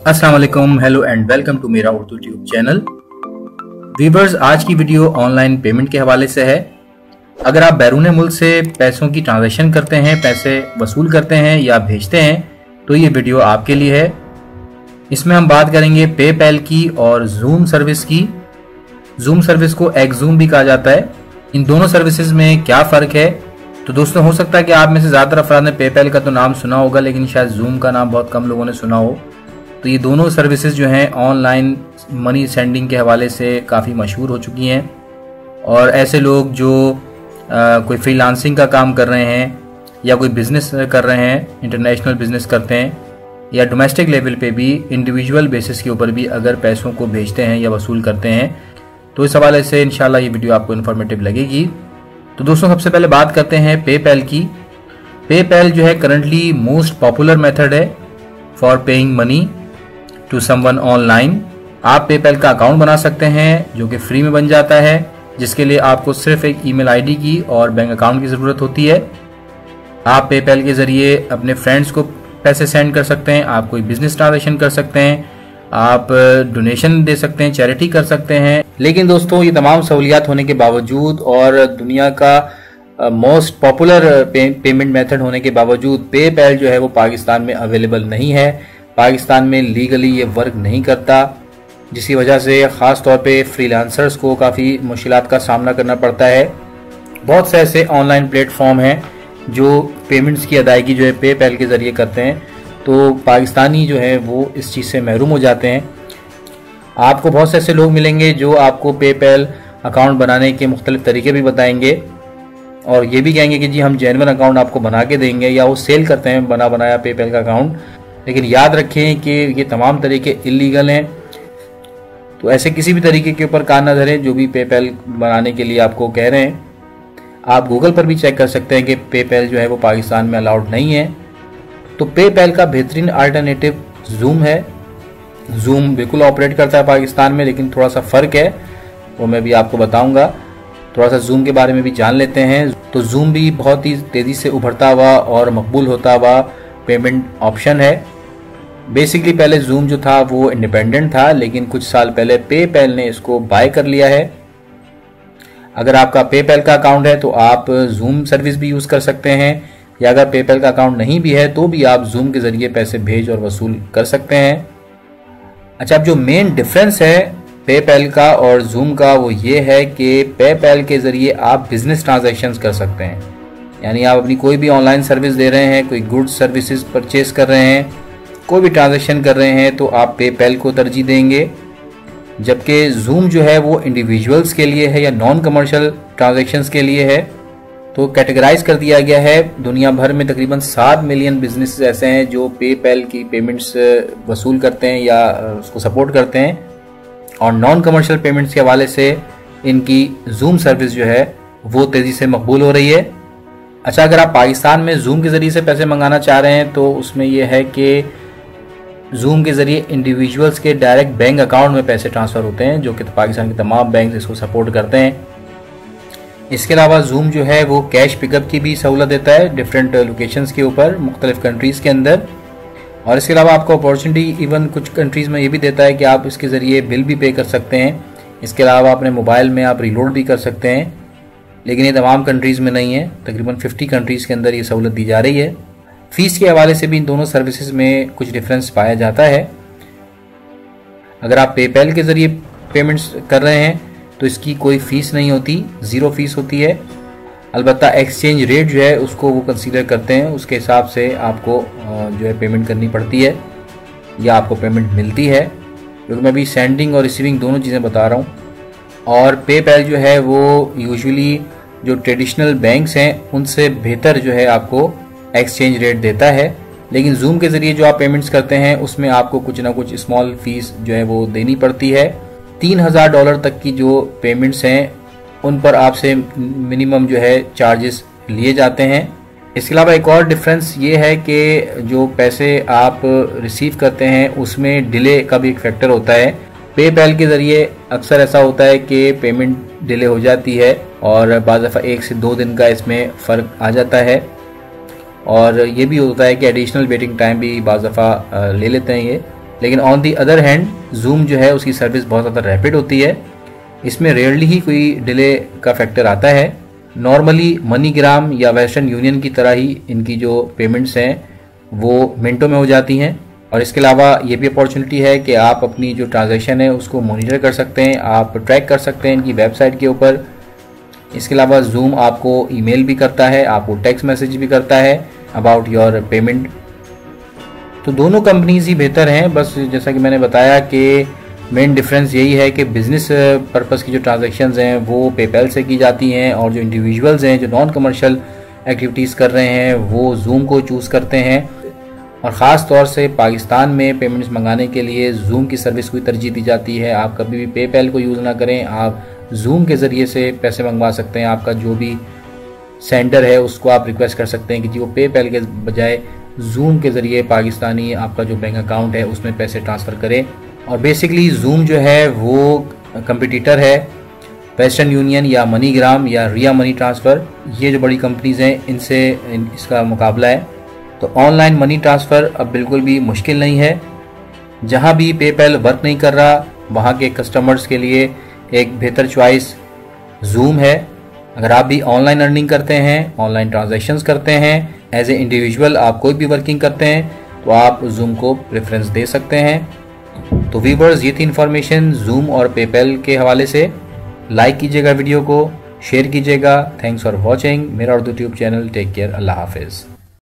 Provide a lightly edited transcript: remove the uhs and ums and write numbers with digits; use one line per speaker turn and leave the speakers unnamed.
अस्सलाम वालेकुम, hello and welcome to मेरा उर्दू ट्यूब चैनल। वीवर्स, आज की वीडियो ऑनलाइन पेमेंट के हवाले से है। अगर आप बैरून मुल्क से पैसों की ट्रांजैक्शन करते हैं, पैसे वसूल करते हैं या भेजते हैं तो ये वीडियो आपके लिए है। इसमें हम बात करेंगे पेपैल की और जूम सर्विस की। जूम सर्विस को एक्जूम भी कहा जाता है। इन दोनों सर्विसेज में क्या फ़र्क है? तो दोस्तों, हो सकता है कि आप में से ज़्यादातर अफराद ने पेपैल का तो नाम सुना होगा, लेकिन शायद जूम का नाम बहुत कम लोगों ने सुना हो। तो ये दोनों सर्विसेज जो हैं ऑनलाइन मनी सेंडिंग के हवाले से काफ़ी मशहूर हो चुकी हैं। और ऐसे लोग जो कोई फ्रीलांसिंग का काम कर रहे हैं या कोई बिज़नेस कर रहे हैं, इंटरनेशनल बिज़नेस करते हैं या डोमेस्टिक लेवल पे भी इंडिविजुअल बेसिस के ऊपर भी अगर पैसों को भेजते हैं या वसूल करते हैं, तो इस हवाले से इंशाल्लाह ये वीडियो आपको इन्फॉर्मेटिव लगेगी। तो दोस्तों, सबसे पहले बात करते हैं पेपैल की। पेपैल जो है करंटली मोस्ट पॉपुलर मेथड है for paying money to someone online. आप पेपैल का अकाउंट बना सकते हैं जो कि फ्री में बन जाता है, जिसके लिए आपको सिर्फ एक ईमेल आईडी की और बैंक अकाउंट की ज़रूरत होती है। आप पेपैल के ज़रिए अपने फ्रेंड्स को पैसे सेंड कर सकते हैं, आप कोई बिजनेस ट्रांजैक्शन कर सकते हैं, आप डोनेशन दे सकते हैं, चैरिटी कर सकते हैं। लेकिन दोस्तों, ये तमाम सहूलियात होने के बावजूद और दुनिया का मोस्ट पॉपुलर पेमेंट मेथड होने के बावजूद पेपैल जो है वो पाकिस्तान में अवेलेबल नहीं है। पाकिस्तान में लीगली ये वर्क नहीं करता, जिसकी वजह से ख़ास तौर पे फ्रीलांसर्स को काफ़ी मुश्किलात का सामना करना पड़ता है। बहुत से ऐसे ऑनलाइन प्लेटफॉर्म हैं जो पेमेंट्स की अदायगी जो है पेपैल के ज़रिए करते हैं, तो पाकिस्तानी जो है वो इस चीज़ से महरूम हो जाते हैं। आपको बहुत से ऐसे लोग मिलेंगे जो आपको पेपैल अकाउंट बनाने के मुख्तलिफ तरीके भी बताएंगे और ये भी कहेंगे कि जी हम जेन्युइन अकाउंट आपको बना के देंगे, या वो सेल करते हैं बना बनाया पेपैल का अकाउंट। लेकिन याद रखें कि ये तमाम तरीके इलीगल हैं, तो ऐसे किसी भी तरीके के ऊपर कान न धरें जो भी पेपैल बनाने के लिए आपको कह रहे हैं। आप गूगल पर भी चेक कर सकते हैं कि पेपैल जो है वो पाकिस्तान में अलाउड नहीं है। तो पेपैल का बेहतरीन अल्टरनेटिव जूम है। जूम बिल्कुल ऑपरेट करता है पाकिस्तान में, लेकिन थोड़ा सा फ़र्क है, वो मैं भी आपको बताऊंगा। थोड़ा सा जूम के बारे में भी जान लेते हैं। तो जूम भी बहुत ही तेज़ी से उभरता हुआ और मकबूल होता हुआ पेमेंट ऑप्शन है। बेसिकली पहले जूम जो था वो इंडिपेंडेंट था, लेकिन कुछ साल पहले पेपैल ने इसको बाय कर लिया है। अगर आपका पेपैल का अकाउंट है तो आप जूम सर्विस भी यूज़ कर सकते हैं, या अगर पेपैल का अकाउंट नहीं भी है तो भी आप जूम के ज़रिए पैसे भेज और वसूल कर सकते हैं। अच्छा, अब जो मेन डिफरेंस है पेपैल का और जूम का वो ये है कि पेपैल के ज़रिए आप बिजनेस ट्रांजैक्शंस कर सकते हैं। यानी आप अपनी कोई भी ऑनलाइन सर्विस दे रहे हैं, कोई गुड्स सर्विसेज परचेज कर रहे हैं, कोई भी ट्रांजैक्शन कर रहे हैं, तो आप पेपैल को तरजीह देंगे। जबकि जूम जो है वो इंडिविजुअल्स के लिए है या नॉन कमर्शियल ट्रांजैक्शंस के लिए है। तो कैटेगराइज कर दिया गया है। दुनिया भर में तकरीबन 7 मिलियन बिजनेस ऐसे हैं जो पेपैल की पेमेंट्स वसूल करते हैं या उसको सपोर्ट करते हैं, और नॉन कमर्शियल पेमेंट्स के हवाले से इनकी जूम सर्विस जो है वो तेज़ी से मकबूल हो रही है। अच्छा, अगर आप पाकिस्तान में जूम के ज़रिए से पैसे मंगाना चाह रहे हैं तो उसमें यह है कि जूम के ज़रिए इंडिविजुअल्स के डायरेक्ट बैंक अकाउंट में पैसे ट्रांसफ़र होते हैं, जो कि पाकिस्तान के तमाम बैंक इसको सपोर्ट करते हैं। इसके अलावा जूम जो है वो कैश पिकअप की भी सहूलत देता है डिफरेंट लोकेशंस के ऊपर मुख्तलिफ कंट्रीज़ के अंदर। और इसके अलावा आपको अपॉर्चुनिटी इवन कुछ कंट्रीज़ में ये भी देता है कि आप इसके ज़रिए बिल भी पे कर सकते हैं। इसके अलावा अपने मोबाइल में आप रीलोड भी कर सकते हैं, लेकिन ये तमाम कंट्रीज़ में नहीं है। तकरीबन 50 कंट्रीज़ के अंदर ये सहूलत दी जा रही है। फ़ीस के हवाले से भी इन दोनों सर्विसेज में कुछ डिफरेंस पाया जाता है। अगर आप पेपैल के ज़रिए पेमेंट्स कर रहे हैं तो इसकी कोई फ़ीस नहीं होती, ज़ीरो फ़ीस होती है। अलबत्ता एक्सचेंज रेट जो है उसको वो कंसीडर करते हैं, उसके हिसाब से आपको जो है पेमेंट करनी पड़ती है या आपको पेमेंट मिलती है, क्योंकि मैं अभी सेंडिंग और रिसीविंग दोनों चीज़ें बता रहा हूँ। और पेपैल जो है वो यूजुअली जो ट्रेडिशनल बैंक्स हैं उनसे बेहतर जो है आपको एक्सचेंज रेट देता है। लेकिन जूम के ज़रिए जो आप पेमेंट्स करते हैं उसमें आपको कुछ ना कुछ स्मॉल फीस जो है वो देनी पड़ती है। $3000 तक की जो पेमेंट्स हैं उन पर आपसे मिनिमम जो है चार्जेस लिए जाते हैं। इसके अलावा एक और डिफरेंस ये है कि जो पैसे आप रिसीव करते हैं उसमें डिले का भी एक फैक्टर होता है। पेपैल के ज़रिए अक्सर ऐसा होता है कि पेमेंट डिले हो जाती है और बाज़ दफ़ा 1 से 2 दिन का इसमें फ़र्क आ जाता है। और ये भी होता है कि एडिशनल वेटिंग टाइम भी बाज़ दफ़ा ले लेते हैं ये। लेकिन on the other hand zoom जो है उसकी सर्विस बहुत ज़्यादा रैपिड होती है। इसमें रेयरली ही कोई डिले का फैक्टर आता है। नॉर्मली मनीग्राम या वेस्टर्न यूनियन की तरह ही इनकी जो पेमेंट्स हैं वो मिनटों में हो जाती हैं। और इसके अलावा ये भी अपॉर्चुनिटी है कि आप अपनी जो ट्रांजैक्शन है उसको मॉनिटर कर सकते हैं, आप ट्रैक कर सकते हैं इनकी वेबसाइट के ऊपर। इसके अलावा जूम आपको ईमेल भी करता है, आपको टेक्स्ट मैसेज भी करता है अबाउट योर पेमेंट। तो दोनों कंपनीज ही बेहतर हैं, बस जैसा कि मैंने बताया कि मेन डिफरेंस यही है कि बिज़नेस पर्पस की जो ट्रांजैक्शंस हैं वो पेपैल से की जाती हैं, और जो इंडिविजुअल्स हैं जो नॉन कमर्शियल एक्टिविटीज़ कर रहे हैं वो जूम को चूज़ करते हैं। और ख़ास तौर से पाकिस्तान में पेमेंट्स मंगाने के लिए जूम की सर्विस को तरजीह दी जाती है। आप कभी भी पेपैल को यूज़ ना करें, आप जूम के ज़रिए से पैसे मंगवा सकते हैं। आपका जो भी सेंडर है उसको आप रिक्वेस्ट कर सकते हैं कि जी वो पेपैल के बजाय जूम के ज़रिए पाकिस्तानी आपका जो बैंक अकाउंट है उसमें पैसे ट्रांसफ़र करें। और बेसिकली जूम जो है वो कंपटीटर है वेस्टर्न यूनियन या मनीग्राम या रिया मनी ट्रांसफ़र, ये जो बड़ी कंपनीज़ हैं इनसे इसका मुकाबला है। तो ऑनलाइन मनी ट्रांसफ़र अब बिल्कुल भी मुश्किल नहीं है। जहां भी पेपैल वर्क नहीं कर रहा वहां के कस्टमर्स के लिए एक बेहतर चॉइस जूम है। अगर आप भी ऑनलाइन अर्निंग करते हैं, ऑनलाइन ट्रांजैक्शंस करते हैं, एज ए इंडिविजुअल आप कोई भी वर्किंग करते हैं, तो आप जूम को प्रेफरेंस दे सकते हैं। तो व्यूअर्स, ये थी इन्फॉर्मेशन जूम और पेपैल के हवाले से। लाइक कीजिएगा वीडियो को, शेयर कीजिएगा। थैंक्स फॉर वॉचिंग मेरा Urdu tube channel. Take care, अल्लाह हाफिज़।